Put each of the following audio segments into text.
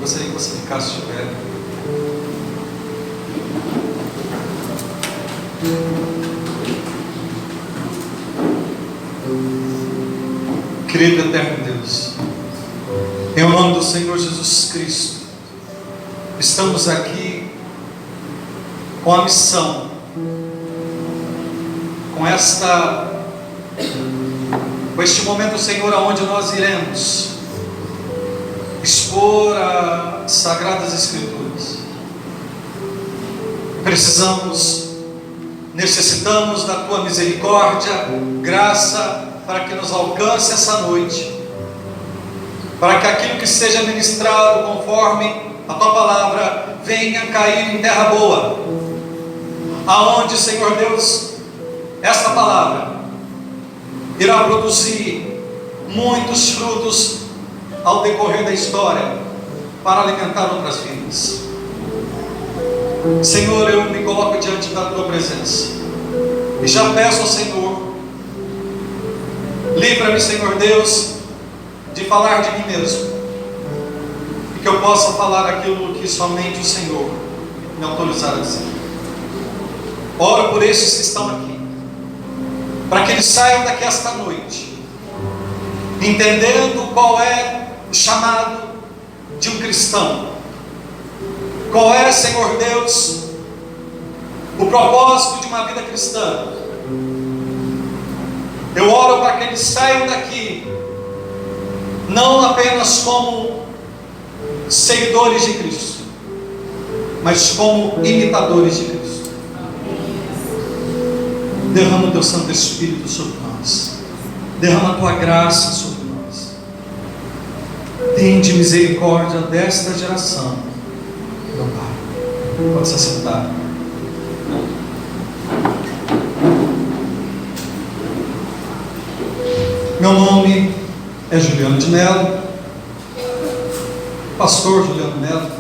Gostaria que você ficasse de pé. Querido eterno Deus, em nome do Senhor Jesus Cristo, estamos aqui com a missão, com este momento, Senhor, aonde nós iremos expor as Sagradas Escrituras. Necessitamos da Tua misericórdia, graça, para que nos alcance essa noite, para que aquilo que seja ministrado conforme a Tua palavra venha cair em terra boa, aonde, Senhor Deus, esta palavra irá produzir muitos frutos ao decorrer da história, para alimentar outras vidas. Senhor, eu me coloco diante da Tua presença e já peço ao Senhor, livra-me, Senhor Deus, de falar de mim mesmo, e que eu possa falar aquilo que somente o Senhor me autorizar a dizer. Oro por estes que estão aqui, para que eles saiam daqui esta noite entendendo qual é o chamado de um cristão, qual é, Senhor Deus, o propósito de uma vida cristã. Eu oro para que eles saiam daqui não apenas como seguidores de Cristo, mas como imitadores de Cristo. Derrama o Teu Santo Espírito sobre nós, derrama a Tua graça sobre nós. Tende misericórdia desta geração, meu Pai. Pode se assentar. Meu nome é Juliano de Mello, pastor Juliano Mello,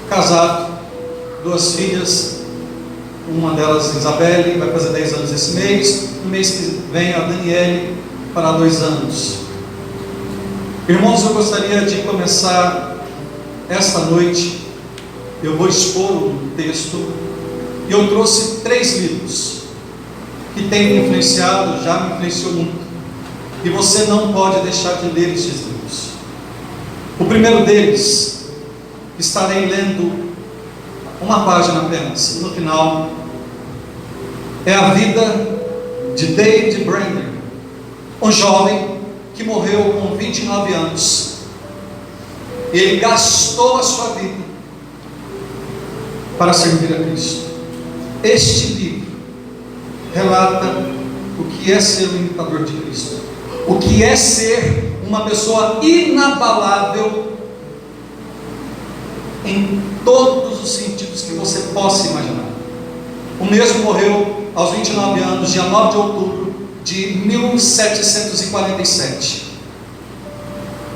casado, 2 filhas, uma delas Isabelle, vai fazer 10 anos esse mês, no mês que vem a Daniele, para 2 anos. Irmãos, eu gostaria de começar esta noite, eu vou expor um texto, e eu trouxe 3 livros, que têm me influenciado, já me influenciou muito, e você não pode deixar de ler estes livros. O primeiro deles, estarei lendo uma página apenas, no final, é a vida de David Brainerd, um jovem que morreu com 29 anos, e ele gastou a sua vida para servir a Cristo. Este livro relata o que é ser um imitador de Cristo, o que é ser uma pessoa inabalável em todos os sentidos que você possa imaginar. O mesmo morreu aos 29 anos, dia 9 de outubro de 1747,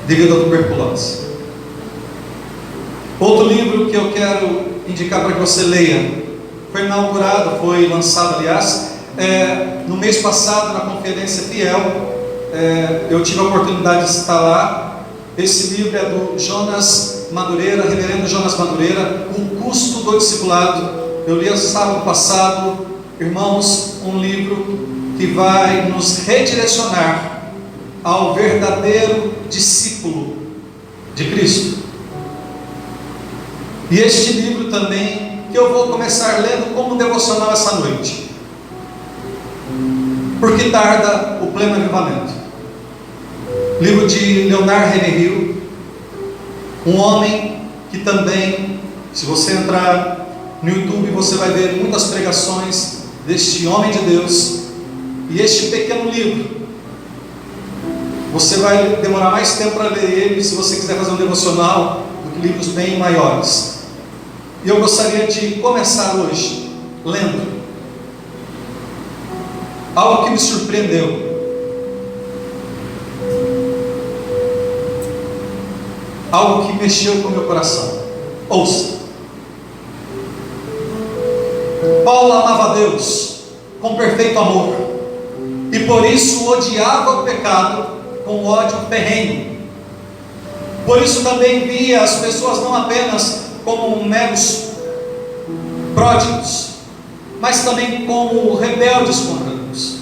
devido à tuberculose. Outro livro que eu quero indicar para que você leia, foi inaugurado, foi lançado, aliás, no mês passado, na Conferência Fiel. Eu tive a oportunidade de estar lá. Esse livro é do Jonas Madureira, reverendo Jonas Madureira, O Custo do Discipulado. Eu li sábado passado, irmãos, um livro que vai nos redirecionar ao verdadeiro discípulo de Cristo. E este livro também, que eu vou começar lendo como devocional essa noite, porque tarda o pleno avivamento. Livro de Leonard Ravenhill, um homem que também, se você entrar no YouTube, você vai ver muitas pregações deste homem de Deus. E este pequeno livro, você vai demorar mais tempo para ler ele, se você quiser fazer um devocional, do que livros bem maiores. E eu gostaria de começar hoje lendo algo que me surpreendeu, algo que mexeu com o meu coração. Ouça. Paulo amava a Deus com perfeito amor, e por isso odiava o pecado com ódio ferrenho. Por isso também via as pessoas não apenas como meros pródigos, mas também como rebeldes contra Deus.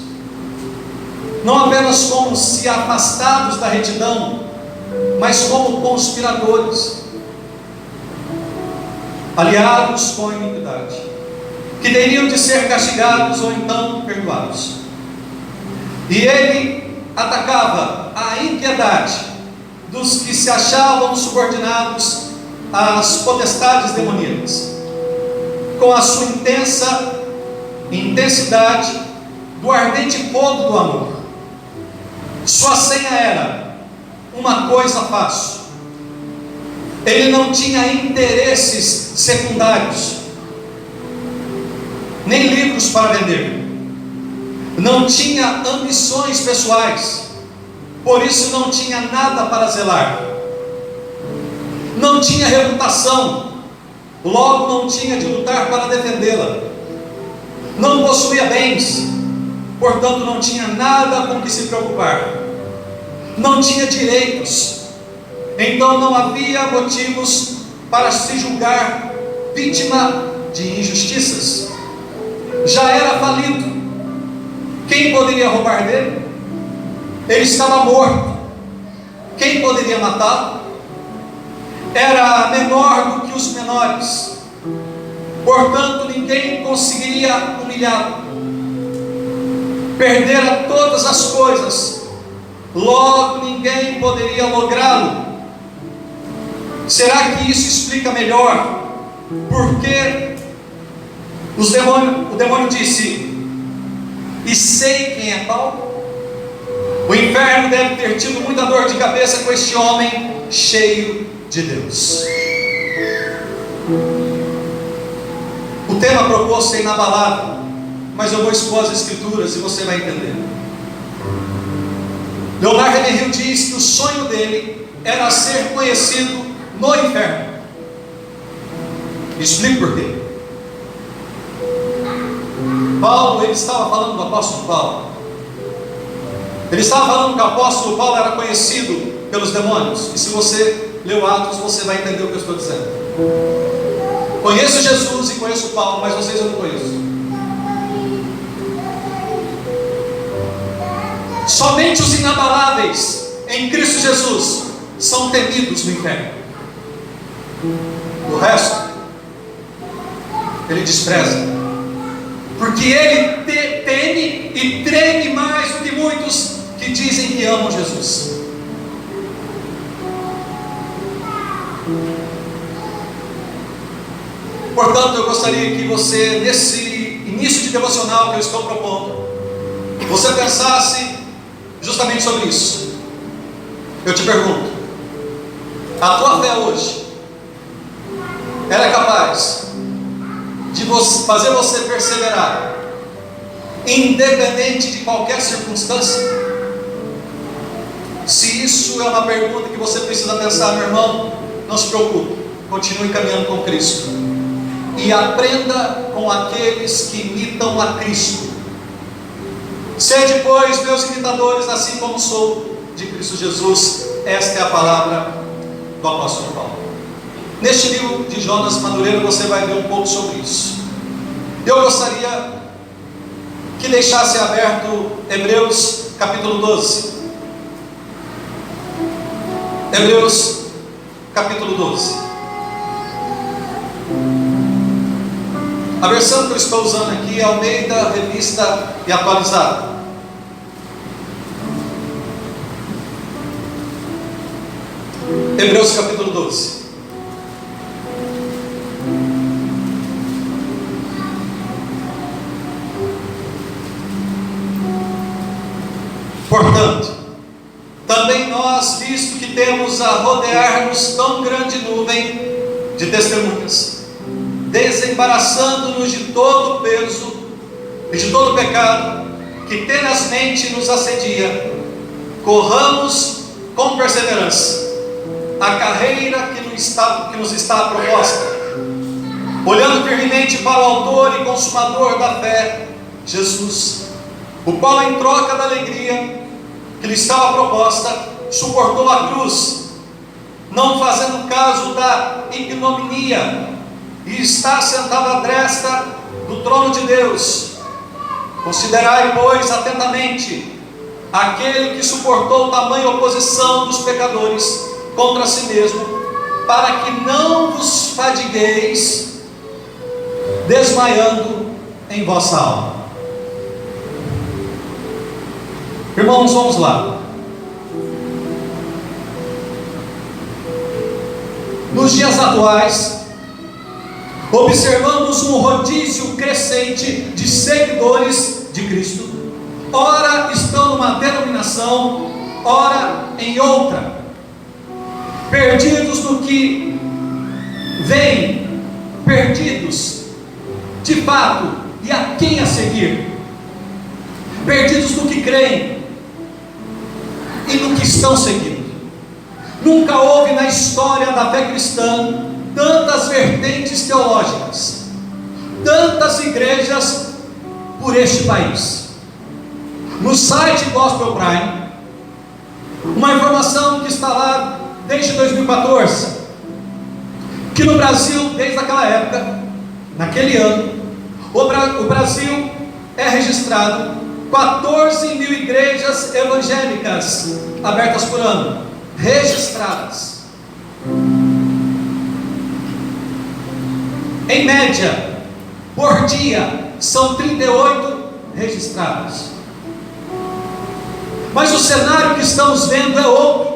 Não apenas como se afastados da retidão, mas como conspiradores, aliados com a iniquidade, que teriam de ser castigados ou então perdoados. E ele atacava a impiedade dos que se achavam subordinados às potestades demoníacas, com a sua intensidade do ardente fogo do amor. Sua senha era: uma coisa faço. Ele não tinha interesses secundários, nem livros para vender, não tinha ambições pessoais, por isso não tinha nada para zelar, não tinha reputação, logo não tinha de lutar para defendê-la, não possuía bens, portanto não tinha nada com que se preocupar, não tinha direitos, então não havia motivos para se julgar vítima de injustiças. Já era falido. Quem poderia roubar dele? Ele estava morto. Quem poderia matá-lo? Era menor do que os menores, portanto ninguém conseguiria humilhá-lo. Perdera todas as coisas, logo ninguém poderia lográ-lo. Será que isso explica melhor porque o demônio disse: e sei quem é Paulo? O inferno deve ter tido muita dor de cabeça com este homem cheio de Deus. O tema proposto é inabalável, mas eu vou expor as escrituras e você vai entender. Leonardo Ravenhill diz que o sonho dele era ser conhecido no inferno. Explico por quê. Paulo, ele estava falando do apóstolo Paulo. Ele estava falando que o apóstolo Paulo era conhecido pelos demônios. E se você leu Atos, você vai entender o que eu estou dizendo. Conheço Jesus e conheço Paulo, mas vocês eu não conheço. Somente os inabaláveis em Cristo Jesus são temidos no inferno. O resto ele despreza, porque ele teme e treme mais do que muitos que dizem que amam Jesus. Portanto, eu gostaria que você, nesse início de devocional que eu estou propondo, você pensasse justamente sobre isso. Eu te pergunto: a tua fé hoje, ela é capaz de fazer você perseverar, independente de qualquer circunstância? Se isso é uma pergunta que você precisa pensar, meu irmão, não se preocupe, continue caminhando com Cristo e aprenda com aqueles que imitam a Cristo. Sede, pois, meus imitadores, assim como sou de Cristo Jesus. Esta é a palavra do apóstolo Paulo. Neste livro de Jonas Madureira você vai ver um pouco sobre isso. Eu gostaria que deixasse aberto Hebreus capítulo 12. Hebreus capítulo 12. A versão que eu estou usando aqui é Almeida, Revista e Atualizada. Hebreus capítulo 12. Portanto, também nós, visto que temos a rodear-nos tão grande nuvem de testemunhas, desembaraçando-nos de todo o peso e de todo o pecado que tenazmente nos assedia, corramos com perseverança a carreira que nos está proposta, olhando firmemente para o autor e consumador da fé, Jesus, o qual, em troca da alegria que lhe estava proposta, suportou a cruz, não fazendo caso da ignominia, e está sentado à destra do trono de Deus. Considerai, pois, atentamente aquele que suportou tamanha oposição dos pecadores contra si mesmo, para que não vos fadigueis, desmaiando em vossa alma. Irmãos, vamos lá. Nos dias atuais, observamos um rodízio crescente de seguidores de Cristo. Ora estão numa denominação, ora em outra, perdidos no que vem, perdidos de fato e a quem a seguir, perdidos no que creem e no que estão seguindo. Nunca houve na história da fé cristã tantas vertentes teológicas, tantas igrejas por este país. No site Gospel Prime, uma informação que está lá desde 2014, que no Brasil, desde aquela época, naquele ano, o Brasil é registrado 14 mil igrejas evangélicas abertas por ano, registradas. Em média, por dia, são 38 registradas. Mas o cenário que estamos vendo é outro.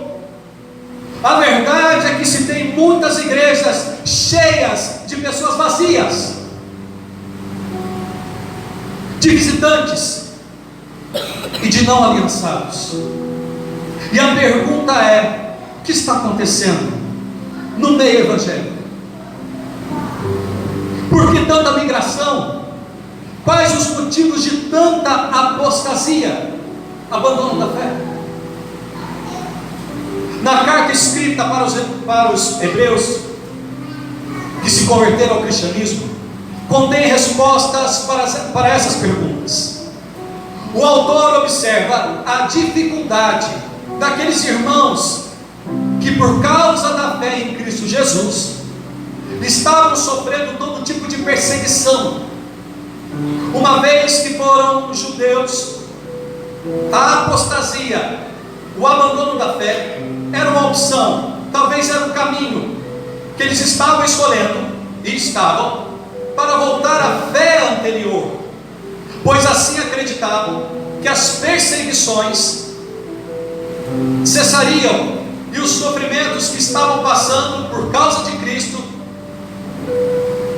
A verdade é que se tem muitas igrejas cheias de pessoas vazias, de visitantes e de não aliançados. E a pergunta é: o que está acontecendo no meio evangélico? Por que tanta migração? Quais os motivos de tanta apostasia, abandono da fé? Na carta escrita para os hebreus que se converteram ao cristianismo, contém respostas para essas perguntas. O autor observa a dificuldade daqueles irmãos que, por causa da fé em Cristo Jesus, estavam sofrendo todo tipo de perseguição, uma vez que foram judeus. A apostasia, o abandono da fé, era uma opção, talvez era um caminho que eles estavam escolhendo, e estavam, para voltar à fé anterior, pois assim acreditavam que as perseguições cessariam e os sofrimentos que estavam passando por causa de Cristo,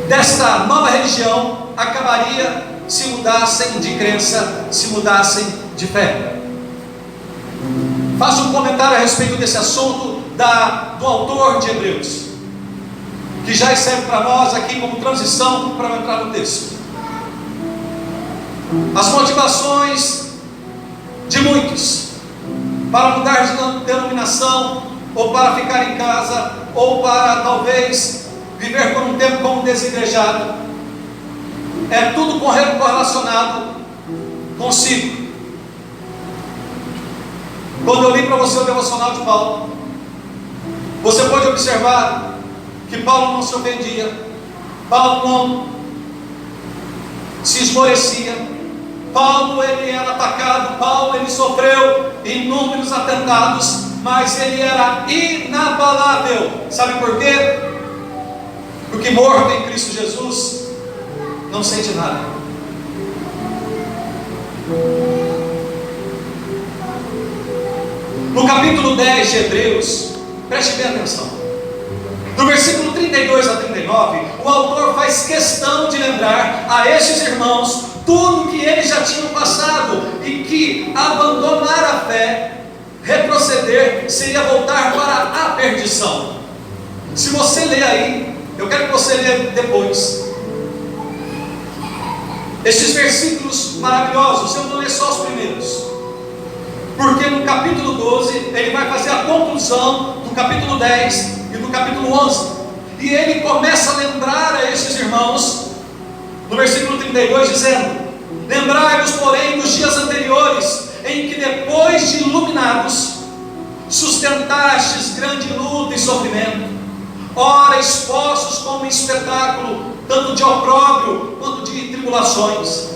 desta nova religião, acabaria se mudassem de crença, se mudassem de fé. Faço um comentário a respeito desse assunto do autor de Hebreus, que já serve para nós aqui como transição para entrar no texto. As motivações de muitos para mudar de denominação, ou para ficar em casa, ou para talvez viver por um tempo como desigrejado, é tudo correlacionado consigo. Quando eu li para você o devocional de Paulo, você pode observar que Paulo não se ofendia, Paulo não se esmorecia, Paulo ele era atacado, Paulo ele sofreu inúmeros atentados, mas ele era inabalável. Sabe por quê? Porque morto em Cristo Jesus não sente nada. No capítulo 10 de Hebreus, preste bem atenção, no versículo 32 a 39, o autor faz questão de lembrar a estes irmãos tudo que eles já tinham passado, e que abandonar a fé, retroceder, seria voltar para a perdição. Se você ler aí, eu quero que você leia depois estes versículos maravilhosos. Eu vou ler só os primeiros, porque no capítulo 12 ele vai fazer a conclusão do capítulo 10 e do capítulo 11, e ele começa a lembrar a estes irmãos no versículo 32, dizendo: lembrai-vos, porém, dos dias anteriores, em que, depois de iluminados, sustentastes grande luta e sofrimento, ora expostos como um espetáculo, tanto de opróbrio quanto de tribulações,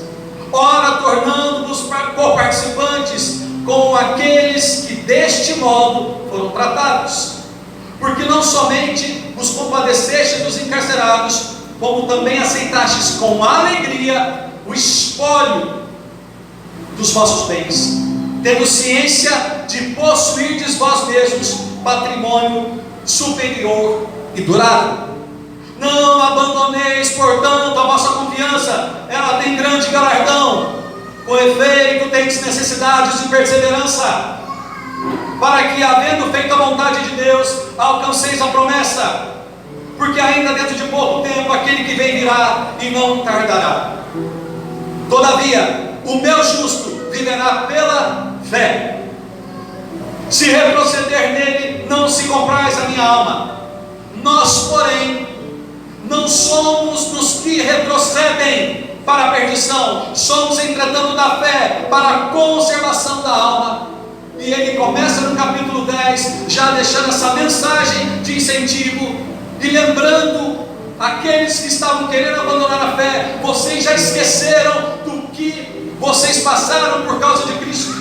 ora tornando-vos co-participantes com aqueles que deste modo foram tratados, porque não somente vos compadecestes dos encarcerados, como também aceitastes com alegria o espólio dos vossos bens, tendo ciência de possuirdes vós mesmos patrimônio superior e durável. Não abandoneis, portanto, a vossa confiança, ela tem grande galardão. Com efeito, tendes necessidades de perseverança, para que, havendo feito a vontade de Deus, alcanceis a promessa, porque ainda dentro de pouco tempo aquele que vem virá e não tardará. Todavia, o meu justo viverá pela fé. Se retroceder nele, não se comprais a minha alma. Nós, porém, não somos dos que retrocedem para a perdição, somos entretanto da fé para a conservação da alma. E ele começa no capítulo 10, já deixando essa mensagem de incentivo e lembrando aqueles que estavam querendo abandonar a fé: vocês já esqueceram do que vocês passaram por causa de Cristo,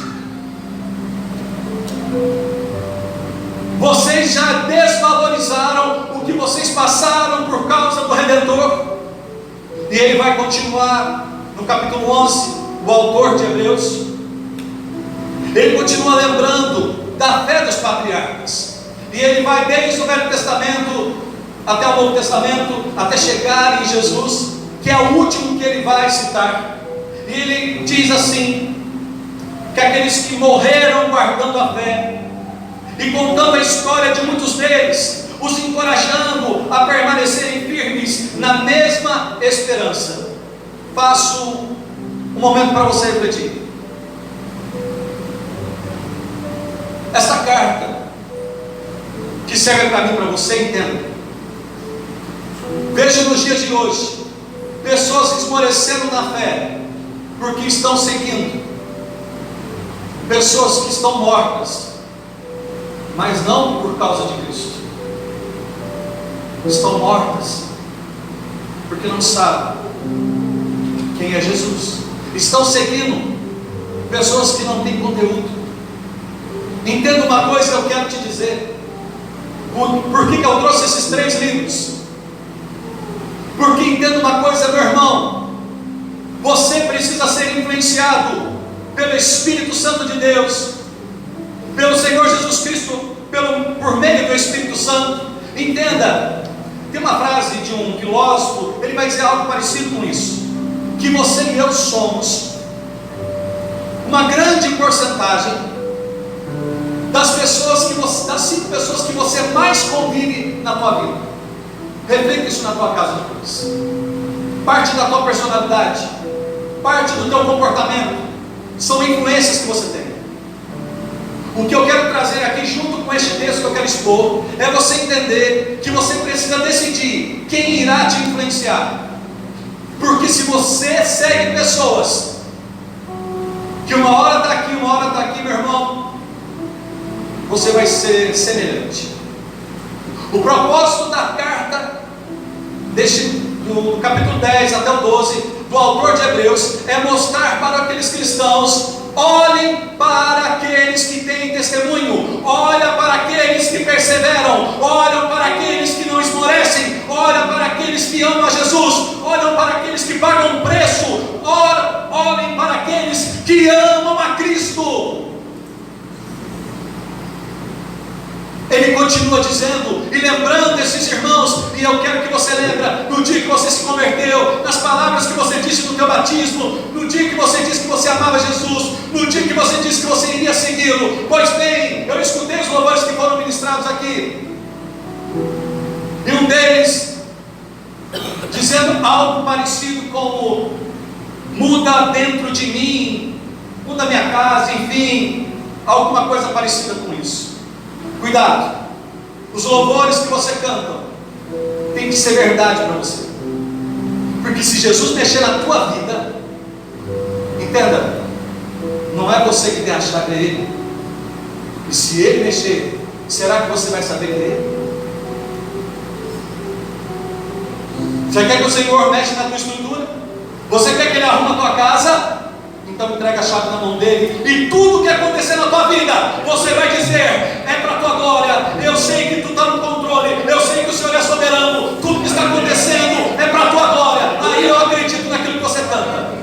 vocês já desvalorizaram o que vocês passaram por causa do Redentor. E ele vai continuar no capítulo 11, o autor de Hebreus, ele continua lembrando da fé dos patriarcas, e ele vai desde o Velho Testamento até o Novo Testamento, até chegar em Jesus, que é o último que ele vai citar. E ele diz assim, que aqueles que morreram guardando a fé, e contando a história de muitos deles, os encorajando a permanecerem firmes na mesma esperança. Faço um momento para você refletir. Esta carta, que serve para mim e para você, entenda. Veja nos dias de hoje, pessoas esmorecendo na fé, porque estão seguindo, pessoas que estão mortas, mas não por causa de Cristo, estão mortas porque não sabem quem é Jesus, estão seguindo pessoas que não têm conteúdo. Entenda uma coisa que eu quero te dizer. Por que eu trouxe esses 3 livros? Porque entenda uma coisa, meu irmão, você precisa ser influenciado pelo Espírito Santo de Deus, pelo Senhor Jesus Cristo, por meio do Espírito Santo. Entenda, tem uma frase de um filósofo, ele vai dizer algo parecido com isso, que você e eu somos uma grande porcentagem das 5 pessoas que você mais convive na tua vida. Reflita isso na tua casa depois. Parte da tua personalidade, parte do teu comportamento, são influências que você tem. O que eu quero trazer aqui, junto com este texto que eu quero expor, é você entender que você precisa decidir quem irá te influenciar. Porque se você segue pessoas que uma hora está aqui, uma hora está aqui, meu irmão, você vai ser semelhante. O propósito da carta, do capítulo 10 até o 12, do autor de Hebreus, é mostrar para aqueles cristãos: olhem para aqueles que têm testemunho, olha para aqueles que perseveram, olham para aqueles que não esmorecem, olha para aqueles que amam a Jesus, olham para aqueles que pagam preço, olhem para aqueles que amam a Cristo. Ele continua dizendo e lembrando esses irmãos, e eu quero que você lembre no dia que você se converteu, nas palavras que você disse no teu batismo, no dia que você disse que você amava Jesus, no dia que você disse que você iria segui-lo. Pois bem, eu escutei os louvores que foram ministrados aqui, e um deles dizendo algo parecido como: muda dentro de mim, muda minha casa, enfim, alguma coisa parecida com isso. Cuidado, os louvores que você canta tem que ser verdade para você, porque se Jesus mexer na tua vida, entenda, não é você que tem a chave, é Ele. E se Ele mexer, será que você vai saber ler? Você quer que o Senhor mexa na tua estrutura? Você quer que Ele arruma a tua casa? Então entrega a chave na mão dele, e tudo que acontecer na tua vida, você vai dizer: é para a tua glória. Eu sei que tu está no controle, eu sei que o Senhor é soberano, tudo que está acontecendo é para a tua glória. Aí eu acredito naquilo que você canta.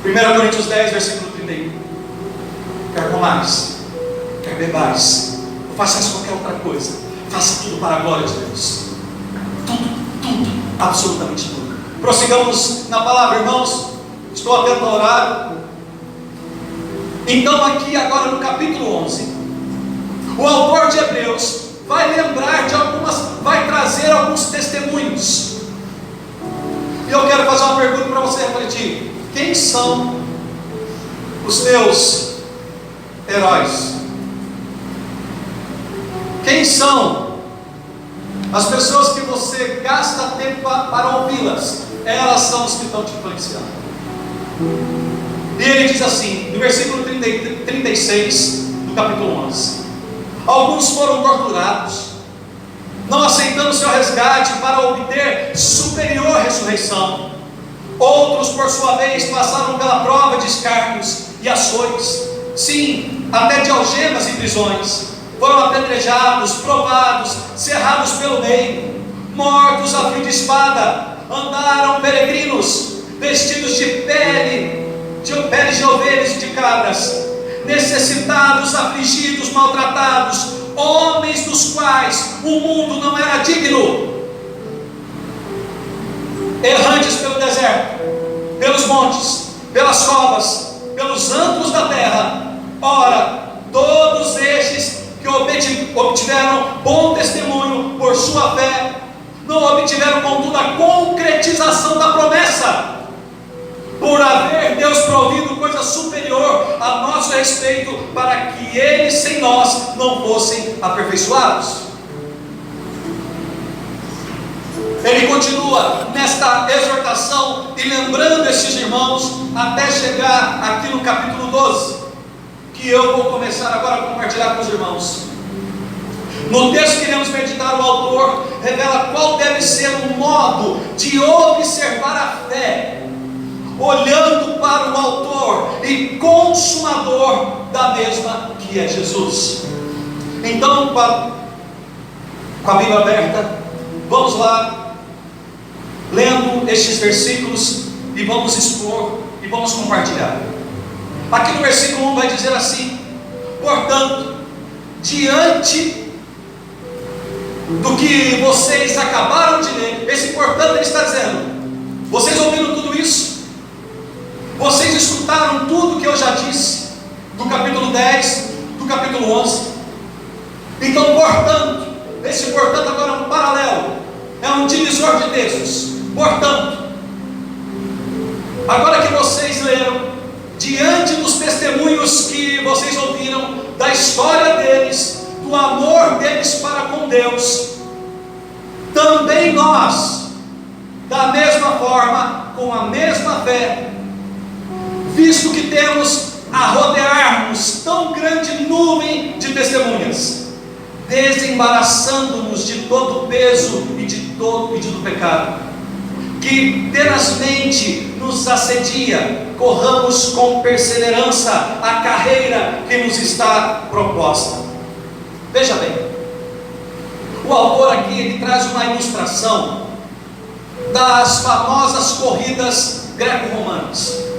1 Coríntios 10, versículo 31. Quer comais, quer bebais, ou faças qualquer outra coisa, faça tudo para a glória de Deus. Tudo, absolutamente tudo. Prossigamos na palavra, irmãos. Estou atento ao horário. Então aqui agora no capítulo 11, o autor de Hebreus vai lembrar de vai trazer alguns testemunhos. E eu quero fazer uma pergunta para você refletir: quem são os teus heróis? Quem são as pessoas que você gasta tempo para ouvi-las? Elas são os que estão te influenciando. E ele diz assim, no versículo 36 do capítulo 11: alguns foram torturados, não aceitando seu resgate para obter superior ressurreição. Outros, por sua vez, passaram pela prova de escárnios e açoites, sim, até de algemas e prisões. Foram apedrejados, provados, cerrados pelo meio, mortos a fio de espada. Andaram peregrinos, vestidos de peles de ovelhas e de cabras, necessitados, afligidos, maltratados, homens dos quais o mundo não era digno, errantes pelo deserto, pelos montes, pelas covas, pelos antros da terra. Ora, todos estes que obtiveram bom testemunho por sua fé, não obtiveram contudo a concretização da promessa, por haver Deus provido coisa superior a nosso respeito, para que eles sem nós não fossem aperfeiçoados. Ele continua nesta exortação e lembrando esses irmãos até chegar aqui no capítulo 12, que eu vou começar agora a compartilhar com os irmãos. No texto que iremos meditar, o autor revela qual deve ser o modo de observar a fé, olhando para o autor e consumador da mesma, que é Jesus. Então, com a Bíblia aberta, vamos lá, lendo estes versículos, e vamos expor e vamos compartilhar. Aqui no versículo 1 vai dizer assim: portanto, diante do que vocês acabaram de ler, esse portanto ele está dizendo: vocês ouviram tudo isso? Vocês escutaram tudo que eu já disse, do capítulo 10, do capítulo 11. Então, portanto, esse portanto agora é um paralelo, é um divisor de textos. Portanto, agora que vocês leram, diante dos testemunhos que vocês ouviram, da história deles, do amor deles para com Deus, também nós, da mesma forma, com a mesma fé, visto que temos a rodear-nos tão grande nuvem de testemunhas, desembaraçando-nos de todo o peso e de todo pedido do pecado, que tenazmente nos assedia, corramos com perseverança a carreira que nos está proposta. Veja bem, o autor aqui ele traz uma ilustração das famosas corridas greco-romanas.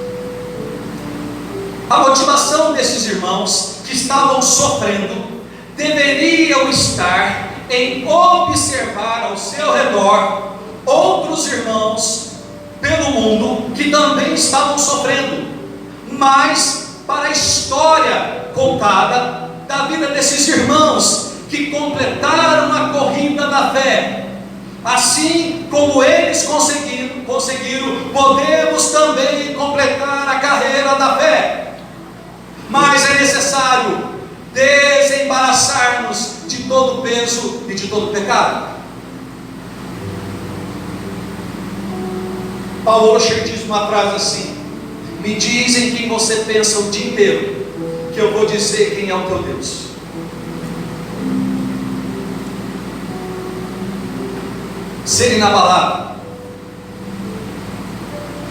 A motivação desses irmãos que estavam sofrendo deveriam estar em observar ao seu redor outros irmãos pelo mundo que também estavam sofrendo, mas para a história contada da vida desses irmãos que completaram a corrida da fé, assim como eles conseguiram, podemos também completar a carreira da fé. Mas é necessário desembaraçar-nos de todo o peso e de todo o pecado. Paulo Washer diz uma frase assim: Me diz em quem você pensa o dia inteiro, que eu vou dizer quem é o teu Deus. Ser inabalável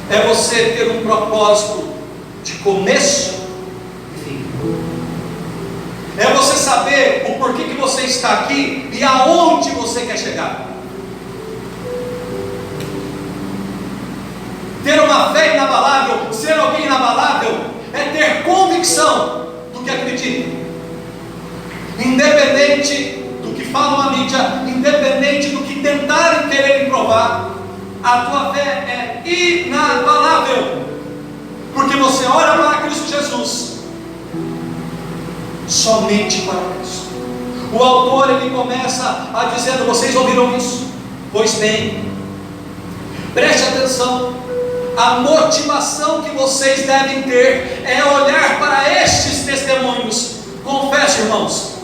é você ter um propósito de começo e fim. É você saber o porquê que você está aqui e aonde você quer chegar. Ter uma fé inabalável, ser alguém inabalável, é ter convicção do que acredita. Independente do que falam a mídia, independente do que tentarem quererem provar, a tua fé é inabalável. Porque você olha para Cristo Jesus, somente para Cristo. O autor ele começa a dizendo: vocês ouviram isso? Pois bem, preste atenção. A motivação que vocês devem ter é olhar para estes testemunhos. Confesso, irmãos,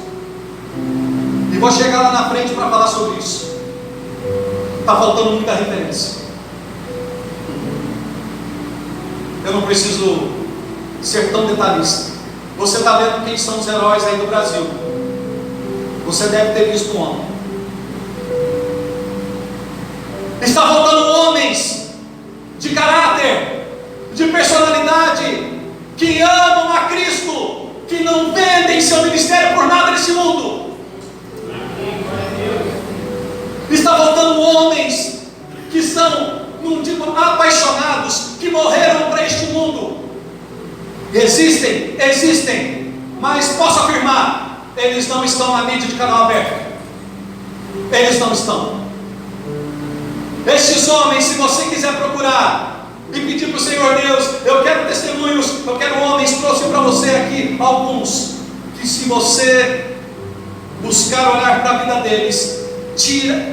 e vou chegar lá na frente para falar sobre isso. Está faltando muita referência. Eu não preciso ser tão detalhista. Você está vendo quem são os heróis aí do Brasil. Você deve ter visto um homem. Está faltando homens de caráter, de personalidade, que amam a Cristo, que não vendem seu ministério por nada nesse mundo. Está faltando homens que são, não digo apaixonados, que morreram para este mundo. Existem, mas posso afirmar, eles não estão na mídia de canal aberto. Eles não estão. Estes homens, se você quiser procurar e pedir para o Senhor Deus, eu quero testemunhos, eu quero homens, trouxe para você aqui alguns, que se você buscar olhar para a vida deles,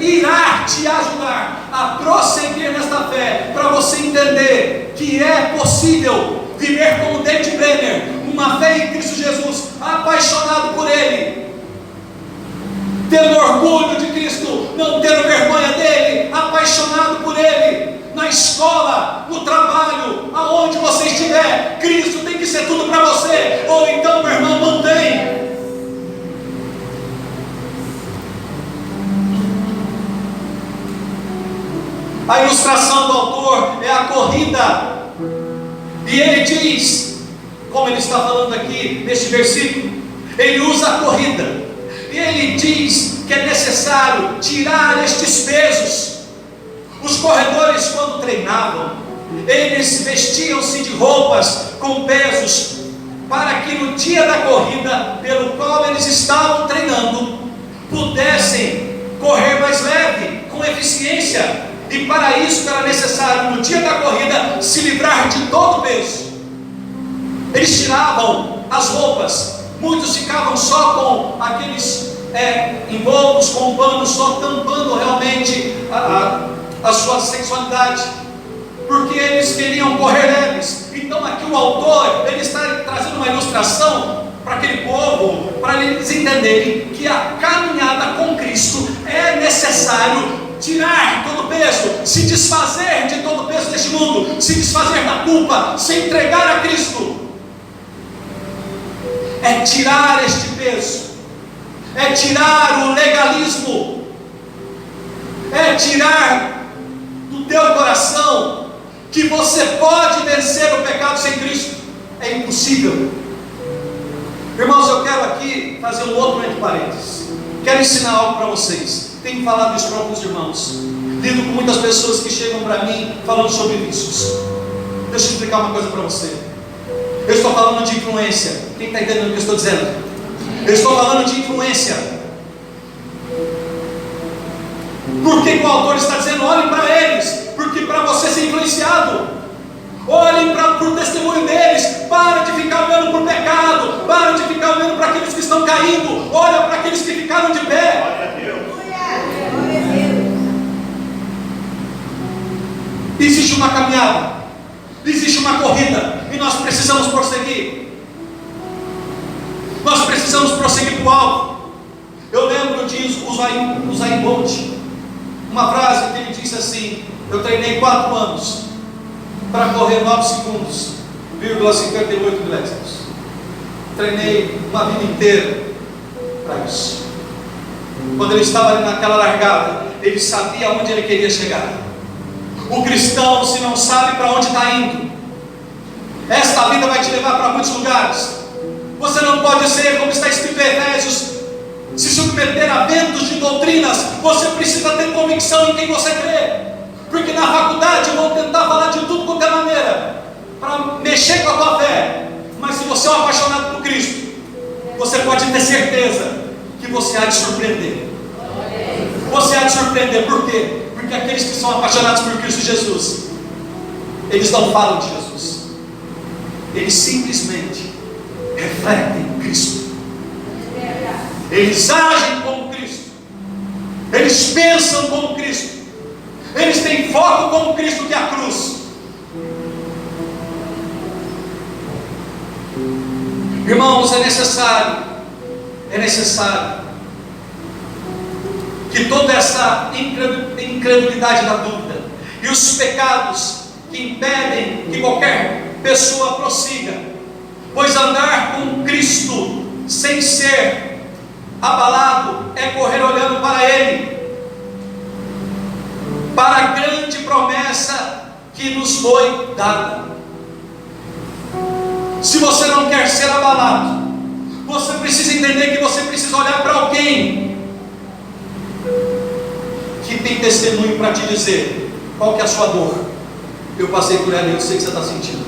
irá te ajudar a prosseguir nesta fé, para você entender que é possível viver como David Brenner, uma fé em Cristo Jesus, apaixonado por Ele, tendo orgulho de Cristo, não tendo vergonha dele, apaixonado por Ele, na escola, no trabalho, aonde você estiver, Cristo tem que ser tudo para você. Ou então, meu irmão, mantém. A ilustração do autor é a corrida, e ele diz, como ele está falando aqui neste versículo, ele usa a corrida. E ele diz que é necessário tirar estes pesos. Os corredores, quando treinavam, eles vestiam-se de roupas com pesos, para que no dia da corrida, pelo qual eles estavam treinando, pudessem correr mais leve, com eficiência. E para isso era necessário, no dia da corrida, se livrar de todo o peso. Eles tiravam as roupas. Muitos ficavam só com aqueles envoltos com um pano, só tampando realmente a sua sexualidade, porque eles queriam correr leves. Então aqui o autor, ele está trazendo uma ilustração para aquele povo, para eles entenderem que a caminhada com Cristo é necessário tirar todo o peso, se desfazer de todo o peso deste mundo, se desfazer da culpa, se entregar a Cristo. É tirar este peso, é tirar o legalismo, é tirar do teu coração que você pode vencer o pecado sem Cristo. É impossível. Irmãos, eu quero aqui fazer um outro entre parênteses. Quero ensinar algo para vocês. Tenho falado isso para alguns irmãos, lido com muitas pessoas que chegam para mim falando sobre vícios. Deixa eu explicar uma coisa para você. Eu estou falando de influência. Quem está entendendo o que eu estou dizendo? Eu estou falando de influência. Por que o autor está dizendo? Olhem para eles, porque para você ser influenciado, olhem para o testemunho deles. Para de ficar olhando para o pecado, para de ficar olhando para aqueles que estão caindo, olha para aqueles que ficaram de pé. Glória a Deus. Existe uma caminhada, existe uma corrida, e nós precisamos prosseguir. Nós precisamos prosseguir para o alvo. Eu lembro de Usain Bolt, uma frase que ele disse assim: eu treinei 4 anos para correr 9 segundos, 0,58 milésimos. Treinei uma vida inteira para isso. Quando ele estava ali naquela largada, ele sabia onde ele queria chegar. O cristão, se não sabe para onde está indo, esta vida vai te levar para muitos lugares. Você não pode ser, como está escrito em Efésios, se submeter a ventos de doutrinas. Você precisa ter convicção em quem você crê, porque na faculdade vão tentar falar de tudo de qualquer maneira para mexer com a tua fé. Mas se você é um apaixonado por Cristo, você pode ter certeza que você há de surpreender. Você há de surpreender. Por quê? Porque aqueles que são apaixonados por Cristo Jesus, eles não falam de Jesus, eles simplesmente refletem Cristo. Eles agem como Cristo, eles pensam como Cristo, eles têm foco como Cristo, que é a cruz. Irmãos, é necessário que toda essa incredulidade da dúvida e os pecados que impedem que qualquer pessoa prossiga, pois andar com Cristo sem ser abalado é correr olhando para Ele, para a grande promessa que nos foi dada. Se você não quer ser abalado, você precisa entender que você precisa olhar para alguém que tem testemunho para te dizer qual que é a sua dor. Eu passei por ela e eu sei que você está sentindo.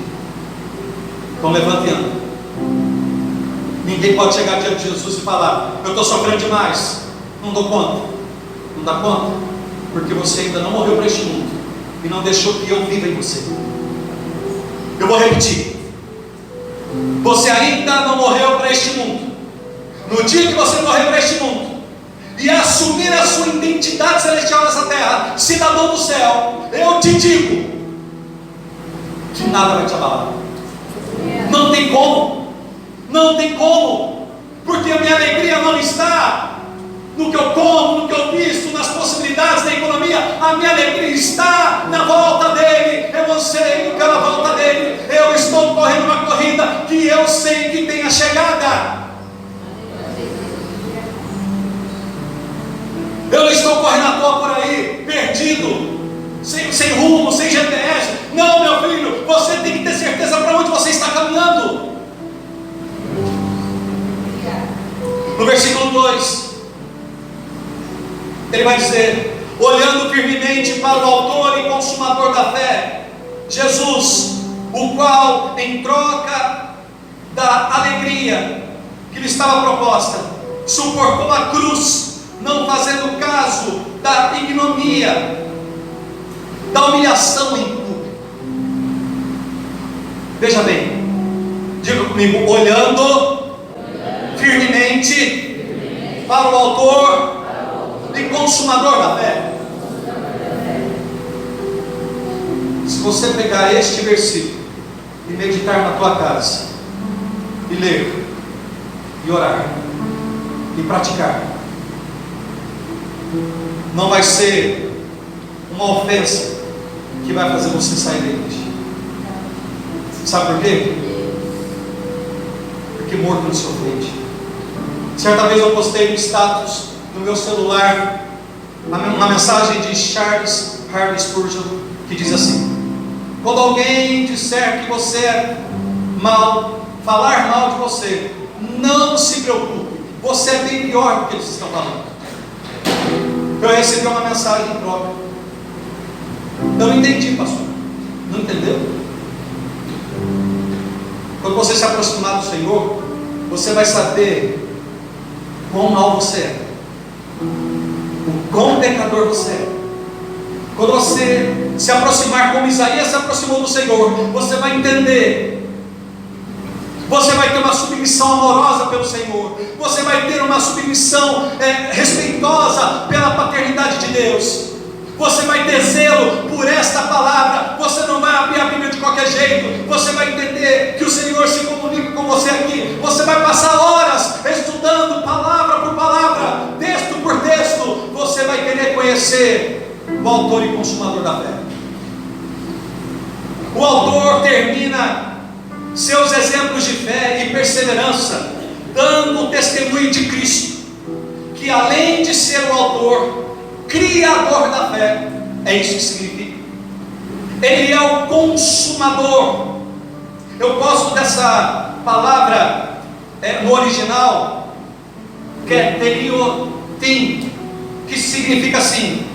Então levante e anda. Ninguém pode chegar diante de Jesus e falar: eu estou sofrendo demais, não dou conta. Não dá conta, porque você ainda não morreu para este mundo e não deixou que eu viva em você. Eu vou repetir: você ainda não morreu para este mundo. No dia que você morrer para este mundo e assumir a sua identidade celestial nessa terra, cidadão do céu, eu te digo que nada vai te abalar. Não tem como. Não tem como. Porque a minha alegria não está no que eu como, no que eu visto, nas possibilidades da economia. A minha alegria está na volta dele. Eu anseio pela volta dele. Eu estou correndo uma corrida que eu sei que tem a chegada. Eu não estou correndo à toa por aí, perdido, sem rumo, sem GPS. Não, meu filho, você tem que ter certeza para onde você está caminhando. No versículo 2, ele vai dizer: olhando firmemente para o autor e consumador da fé, Jesus, o qual, em troca da alegria que lhe estava proposta, suportou a cruz, não fazendo caso da ignomínia, da humilhação em público. Veja bem, diga comigo: olhando firmemente para o autor e consumador da fé. Se você pegar este versículo e meditar na tua casa, e ler, e orar, e praticar, não vai ser uma ofensa que vai fazer você sair da igreja. Sabe por quê? Porque morto não se ofende. Certa vez eu postei no status no meu celular uma mensagem de Charles Harvey Spurgeon, que diz assim: quando alguém disser que você é mal, falar mal de você, não se preocupe, você é bem pior do que eles estão falando. Eu recebi uma mensagem própria. Eu não entendi, pastor. Não entendeu? Quando você se aproximar do Senhor, você vai saber quão mal você é, o quão pecador você é. Quando você se aproximar como Isaías se aproximou do Senhor, você vai entender. Você vai ter uma submissão amorosa pelo Senhor. Você vai ter uma submissão respeitosa pela paternidade de Deus. Você vai ter zelo por esta palavra. Você não vai abrir a Bíblia de qualquer jeito. Você vai entender que o Senhor se comunica com você aqui. Você vai passar horas estudando palavra por palavra, texto por texto. Você vai querer conhecer o autor e consumador da fé. O autor termina seus exemplos de fé e perseverança, dando o testemunho de Cristo, que além de ser o autor, criador da fé, é isso que significa. Ele é o consumador. Eu gosto dessa palavra no original, que é teliotim, que significa assim: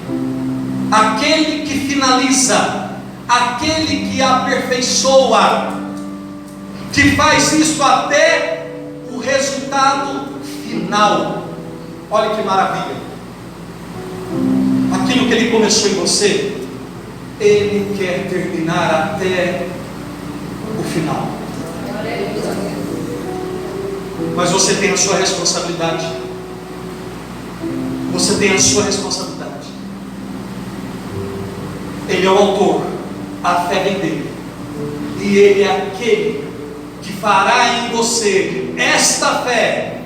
aquele que finaliza, aquele que aperfeiçoa, que faz isso até o resultado final. Olha que maravilha! Aquilo que Ele começou em você, Ele quer terminar até o final. Mas você tem a sua responsabilidade. Você tem a sua responsabilidade. Ele é o autor, a fé vem dele, e Ele é aquele que fará em você esta fé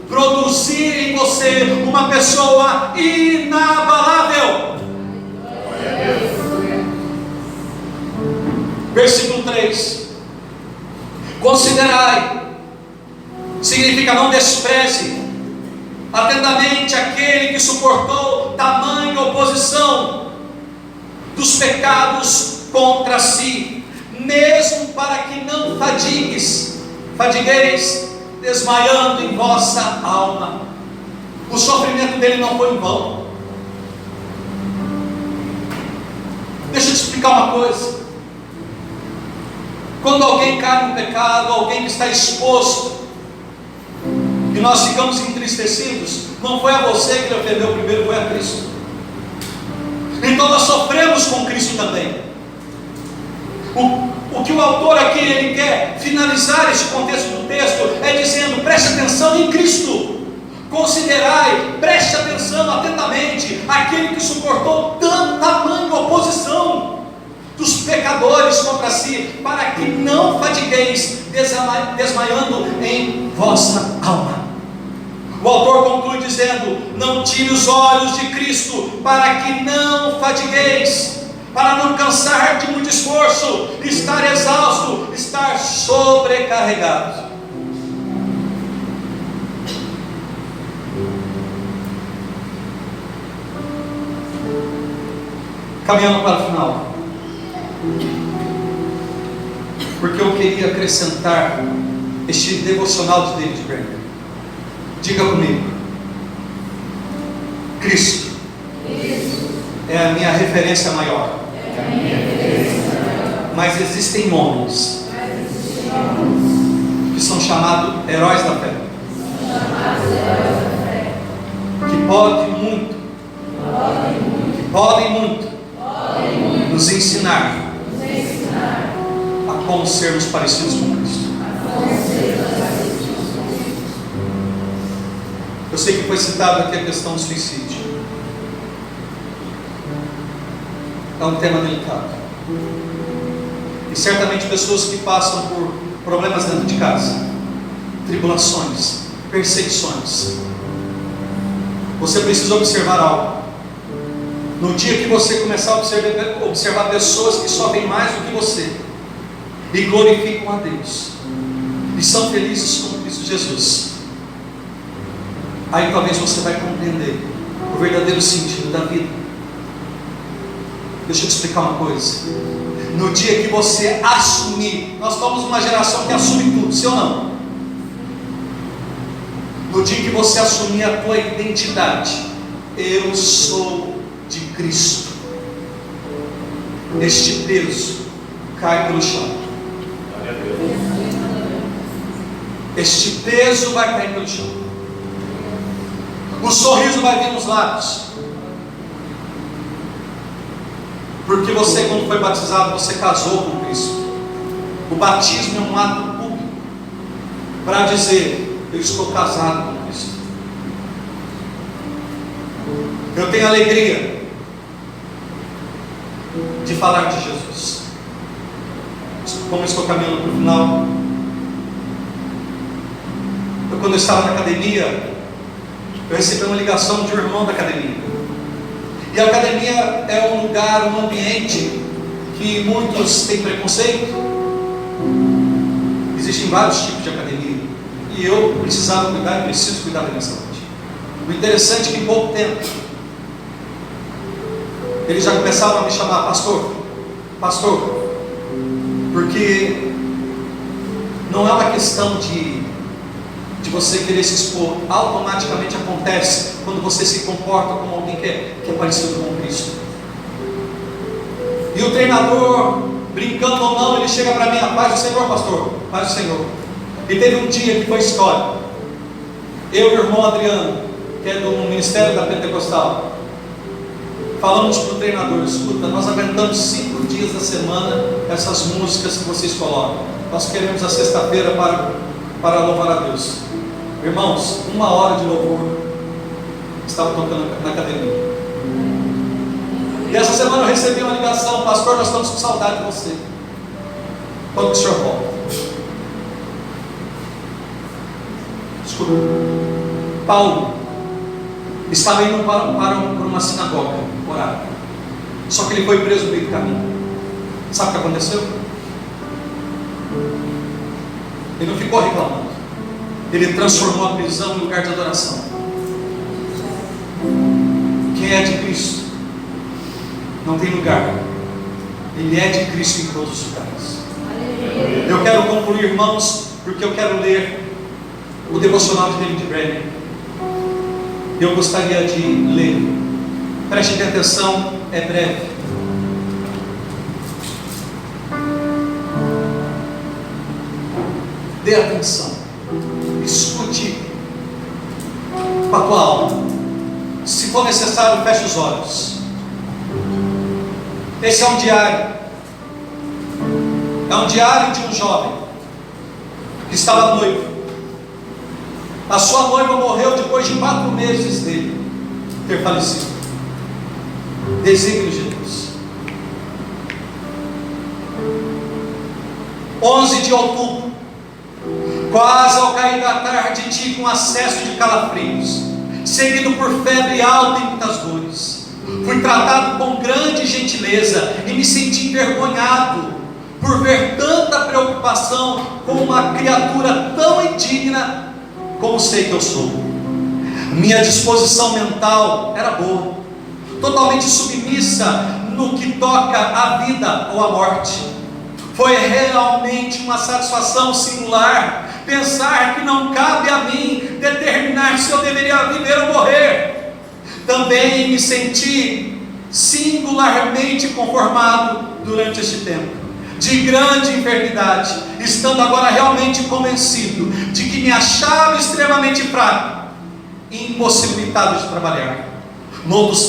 produzir em você uma pessoa inabalável. Versículo 3: considerai, significa não despreze atentamente aquele que suportou tamanha oposição dos pecados contra si, mesmo para que não fadigueis, desmaiando em vossa alma. O sofrimento dele não foi em vão. Deixa eu te explicar uma coisa. Quando alguém cai no pecado, alguém que está exposto, e nós ficamos entristecidos, não foi a você que ele ofendeu primeiro, foi a Cristo. Então nós sofremos com Cristo também. O que o autor aqui ele quer finalizar esse contexto do texto é dizendo: preste atenção em Cristo. Considerai, preste atenção atentamente aquele que suportou tamanha oposição dos pecadores contra si, para que não fadigueis, desmaiando em vossa alma. O autor conclui dizendo: não tire os olhos de Cristo, para que não fadigueis, para não cansar de muito esforço, estar exausto, estar sobrecarregado. Caminhando para o final, porque eu queria acrescentar este devocional de David Brainerd. Diga comigo: Cristo é a minha referência maior. Mas existem homens que são chamados heróis da fé, que podem muito, nos ensinar a como sermos parecidos com Cristo. Eu sei que foi citado aqui a questão do suicídio. É um tema delicado. E certamente pessoas que passam por problemas dentro de casa, tribulações, perseguições. Você precisa observar algo. No dia que você começar a observar pessoas que sofrem mais do que você, e glorificam a Deus, e são felizes com Cristo Jesus, aí talvez você vai compreender o verdadeiro sentido da vida. Deixa eu te explicar uma coisa. No dia que você assumir, nós somos uma geração que assume tudo, sim ou não? No dia que você assumir a tua identidade, eu sou de Cristo, este peso cai pelo chão. Este peso vai cair pelo chão. O sorriso vai vir nos lábios. Porque você, quando foi batizado, você casou com Cristo. O batismo é um ato público para dizer: eu estou casado com Cristo. Eu tenho alegria de falar de Jesus. Como eu estou caminhando para o final, quando eu estava na academia, eu recebi uma ligação de um irmão da academia. E a academia é um lugar, um ambiente que muitos têm preconceito. Existem vários tipos de academia, e eu precisava cuidar e preciso cuidar da minha saúde. O interessante é que em pouco tempo eles já começavam a me chamar pastor, porque não é uma questão de você querer se expor. Automaticamente acontece quando você se comporta como alguém que é parecido com Cristo. E o treinador, brincando ou não, ele chega para mim: paz do Senhor, pastor, paz do Senhor. E teve um dia que foi histórico. Eu e o irmão Adriano, que é do Ministério da Pentecostal, falamos para o treinador: escuta, nós aguentamos 5 dias da semana essas músicas que vocês colocam. Nós queremos a sexta-feira para louvar a Deus. Irmãos, 1 hora de louvor estava tocando na academia. E essa semana eu recebi uma ligação: pastor, nós estamos com saudade de você. Quando que o senhor volta? Desculpa. Paulo estava indo para uma sinagoga orar. Só que ele foi preso no meio do caminho. Sabe o que aconteceu? Ele não ficou reclamando. Ele transformou a prisão em lugar de adoração. Quem é de Cristo não tem lugar. Ele é de Cristo em todos os lugares. Eu quero concluir, irmãos, porque eu quero ler o devocional de David Brainerd. Eu gostaria de ler. Prestem atenção, é breve. Dê atenção, escute com a tua alma. Se for necessário, feche os olhos. Esse é um diário. É um diário de um jovem que estava noivo. A sua noiva morreu depois de 4 meses dele ter falecido. Desígnio de Deus. 11 de outubro, quase ao cair da tarde, tive um acesso de calafrios, seguido por febre alta e muitas dores. Fui tratado com grande gentileza e me senti envergonhado por ver tanta preocupação com uma criatura tão indigna como sei que eu sou. Minha disposição mental era boa, totalmente submissa no que toca à vida ou à morte. Foi realmente uma satisfação singular pensar que não cabe a mim determinar se eu deveria viver ou morrer. Também me senti singularmente conformado durante este tempo de grande enfermidade, estando agora realmente convencido de que me achava extremamente fraco e impossibilitado de trabalhar. Noutros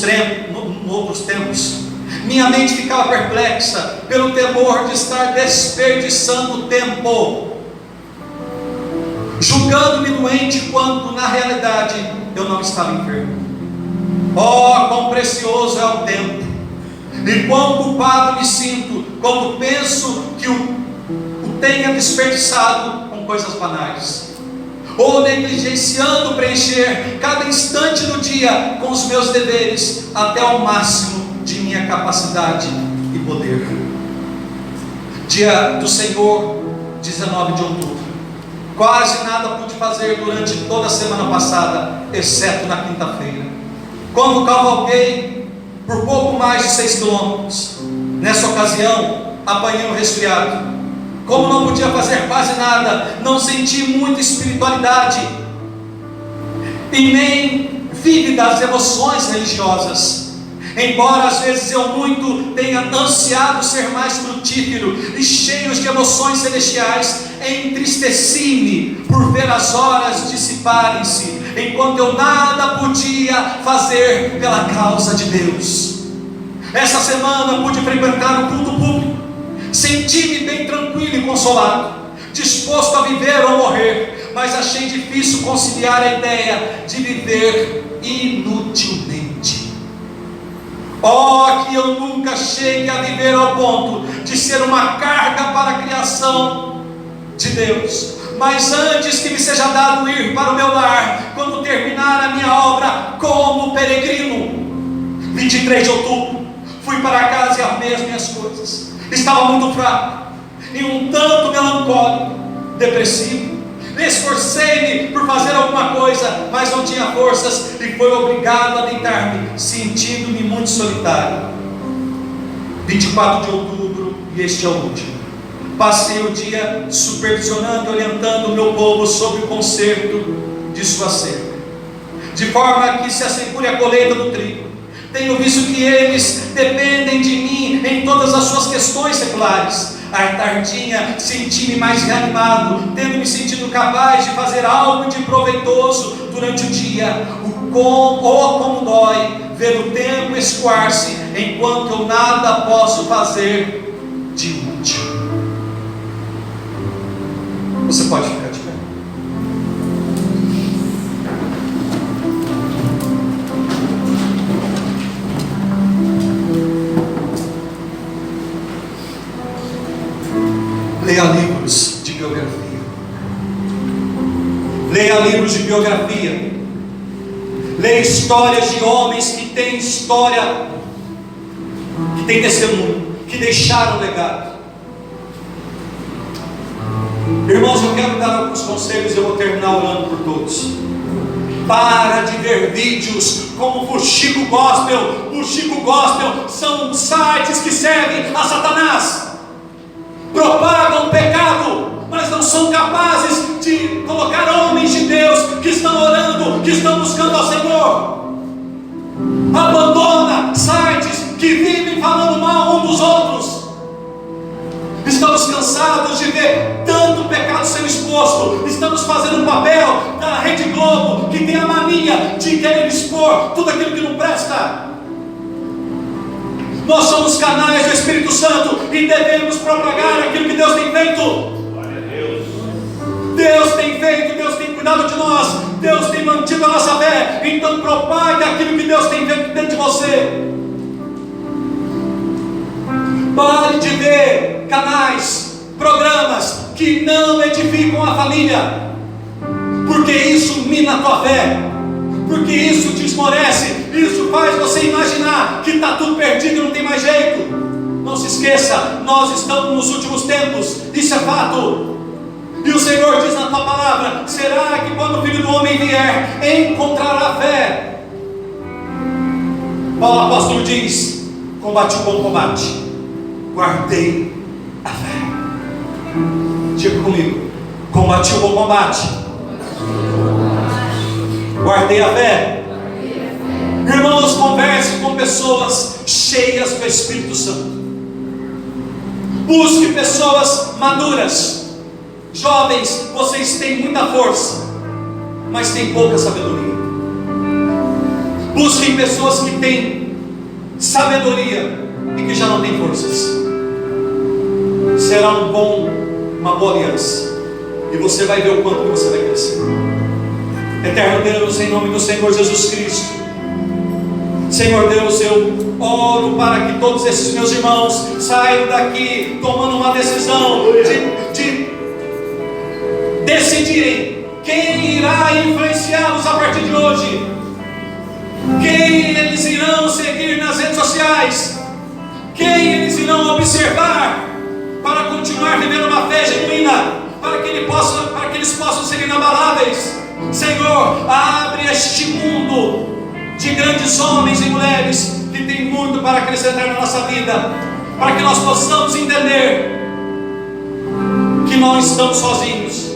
tempos, minha mente ficava perplexa pelo temor de estar desperdiçando tempo, julgando-me doente quando na realidade eu não estava enfermo. Oh, quão precioso é o tempo, e quão culpado me sinto quando penso que o tenha desperdiçado com coisas banais, ou negligenciando preencher cada instante do dia com os meus deveres até ao máximo de minha capacidade e poder. Dia do Senhor, 19 de outubro. Quase nada pude fazer durante toda a semana passada, exceto na quinta-feira, quando cavalguei por pouco mais de 6 quilômetros. Nessa ocasião, apanhei um resfriado. Como não podia fazer quase nada, não senti muita espiritualidade e nem vívidas emoções religiosas. Embora às vezes eu muito tenha ansiado ser mais frutífero e cheio de emoções celestiais, entristeci-me por ver as horas dissiparem-se, enquanto eu nada podia fazer pela causa de Deus. Essa semana pude frequentar o culto público, senti-me bem tranquilo e consolado, disposto a viver ou morrer, mas achei difícil conciliar a ideia de viver inutilmente. Oh, que eu nunca chegue a viver ao ponto de ser uma carga para a criação de Deus, mas antes que me seja dado ir para o meu lar, quando terminar a minha obra como peregrino. 23 de outubro, fui para casa e arrumei as minhas coisas. Estava muito fraco e um tanto melancólico. depressivo. Esforcei-me por fazer alguma coisa, mas não tinha forças e fui obrigado a deitar-me, sentindo-me muito solitário. 24 de outubro, e este é o último. Passei o dia supervisionando e orientando o meu povo sobre o conserto de sua cerca, de forma que se assegure a colheita do trigo. Tenho visto que eles dependem de mim em todas as suas questões seculares. À tardinha, senti-me mais reanimado, tendo me sentido capaz de fazer algo de proveitoso durante o dia. Como dói ver o tempo escoar-se, enquanto eu nada posso fazer de útil. Você pode ficar de pé. Leia livros de biografia. Leia livros de biografia. Leia histórias de homens que têm história, que têm testemunho, que deixaram legado. Irmãos, eu quero dar alguns conselhos e eu vou terminar orando por todos. Para de ver vídeos como o Fuxico Gospel. O Fuxico Gospel são sites que servem a Satanás. Propagam o pecado, mas não são capazes de colocar homens de Deus que estão orando, que estão buscando ao Senhor. Abandona sites que vivem falando mal um dos outros. Estamos cansados de ver tanto pecado sendo exposto. Estamos fazendo o papel da Rede Globo, que tem a mania de querer expor tudo aquilo que não presta. Nós somos canais do Espírito Santo e devemos propagar aquilo que Deus tem feito. Deus tem feito, Deus tem cuidado de nós, Deus tem mantido a nossa fé. Então propague aquilo que Deus tem feito dentro de você. Pare de ver canais, programas que não edificam a família, porque isso mina a tua fé, porque isso te esmorece, isso faz você imaginar que está tudo perdido e não tem mais jeito. Não se esqueça, nós estamos nos últimos tempos, isso é fato. E o Senhor diz na tua palavra: será que quando o Filho do Homem vier, encontrará fé? Paulo apóstolo diz: combati o bom combate, guardei a fé. Diga comigo: combati o bom combate, guardei a fé. Irmãos, converse com pessoas cheias do Espírito Santo. Busque pessoas maduras. Jovens, vocês têm muita força, mas têm pouca sabedoria. Busquem pessoas que têm sabedoria e que já não têm forças. Será uma boa aliança, e você vai ver o quanto que você vai crescer. Eterno Deus, em nome do Senhor Jesus Cristo, Senhor Deus, eu oro para que todos esses meus irmãos saiam daqui tomando uma decisão de decidirem quem irá influenciá-los a partir de hoje, quem eles irão seguir nas redes sociais, quem eles irão observar para continuar vivendo uma fé genuína, para que eles possam ser inabaláveis. Senhor, abre este mundo de grandes homens e mulheres que tem muito para acrescentar na nossa vida, para que nós possamos entender que não estamos sozinhos.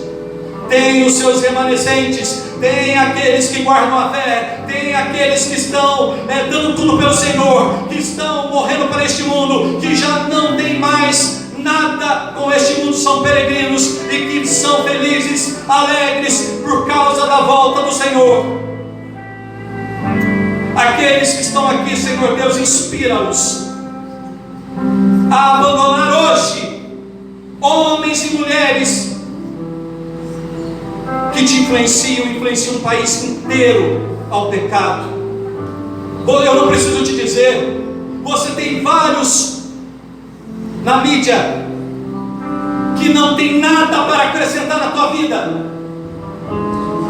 Tem os seus remanescentes, tem aqueles que guardam a fé, tem aqueles que estão dando tudo pelo Senhor, que estão morrendo para este mundo, que já não tem mais nada com este mundo, são peregrinos e que são felizes, alegres por causa da volta do Senhor. Aqueles que estão aqui, Senhor Deus, inspira-os a abandonar hoje homens e mulheres que te influenciam um país inteiro ao pecado. Eu não preciso te dizer, você tem vários na mídia que não tem nada para acrescentar na tua vida,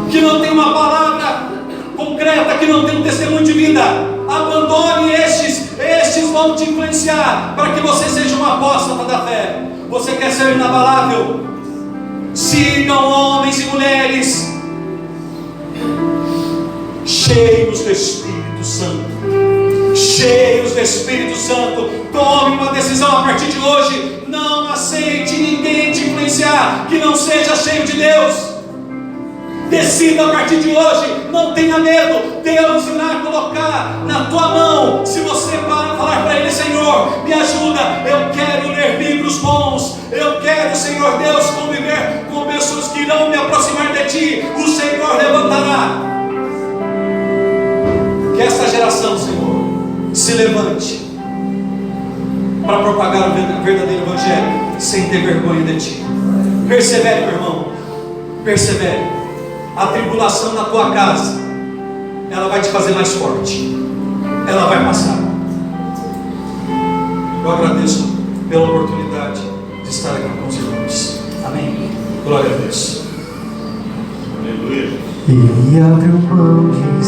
que não tem uma palavra concreta, que não tem um testemunho de vida. Abandone estes vão te influenciar para que você seja uma apóstata da fé. Você quer ser inabalável? sigam homens e mulheres cheios do Espírito Santo, cheios do Espírito Santo. Tome uma decisão a partir de hoje. Não aceite ninguém te influenciar que não seja cheio de Deus. Decida a partir de hoje, não tenha medo. Deus irá colocar na tua mão, se você falar para Ele: Senhor, me ajuda, eu quero ler livros bons, eu quero, Senhor Deus, conviver com pessoas que irão me aproximar de Ti. O Senhor levantará. Que esta geração, Senhor, se levante para propagar o verdadeiro Evangelho sem ter vergonha de Ti. Persevere, meu irmão, persevere. A tribulação na tua casa, ela vai te fazer mais forte, ela vai passar. Eu agradeço pela oportunidade de estar aqui com os irmãos. Amém. Glória a Deus. Aleluia. Ele abriu mão de